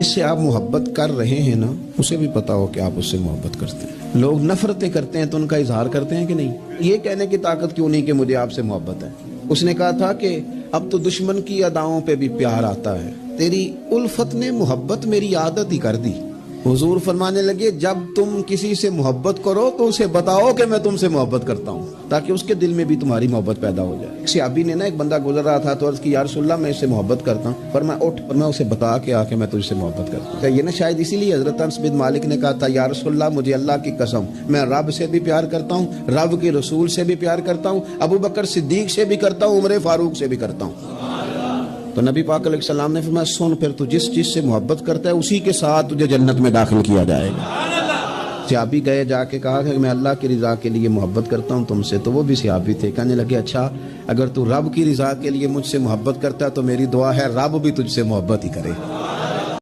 اس سے آپ محبت کر رہے ہیں نا، اسے بھی پتا ہو کہ آپ اس سے محبت کرتے ہیں۔ لوگ نفرتیں کرتے ہیں تو ان کا اظہار کرتے ہیں کہ نہیں؟ یہ کہنے کی طاقت کیوں نہیں کہ مجھے آپ سے محبت ہے؟ اس نے کہا تھا کہ اب تو دشمن کی اداؤں پہ بھی پیار آتا ہے، تیری الفت نے محبت میری عادت ہی کر دی۔ حضور فرمانے لگے جب تم کسی سے محبت کرو تو اسے بتاؤ کہ میں تم سے محبت کرتا ہوں، تاکہ اس کے دل میں بھی تمہاری محبت پیدا ہو جائے۔ ایک صحابی نے ایک بندہ گزر رہا تھا تو عرض کی یا رسول اللہ میں اس سے محبت کرتا ہوں، پر میں اٹھ اور میں اسے بتا کے آ کے میں تجھ سے محبت کرتا ہوں۔ یہ نا شاید اسی لیے حضرت انس بن مالک نے کہا تھا یا رسول اللہ مجھے اللہ کی قسم میں رب سے بھی پیار کرتا ہوں، رب کے رسول سے بھی پیار کرتا ہوں، ابو بکر صدیق سے بھی کرتا ہوں، عمر فاروق سے بھی کرتا ہوں۔ تو نبی پاک علیہ السلام نے فرمایا سن پھر تو جس چیز سے محبت کرتا ہے اسی کے ساتھ تجھے جنت میں داخل کیا جائے گا۔ صحابی گئے جا کے کہا کہ میں اللہ کی رضا کے لیے محبت کرتا ہوں تم سے، تو وہ بھی صحابی تھے، کہنے لگے اچھا اگر تو رب کی رضا کے لیے مجھ سے محبت کرتا ہے تو میری دعا ہے رب بھی تجھ سے محبت ہی کرے۔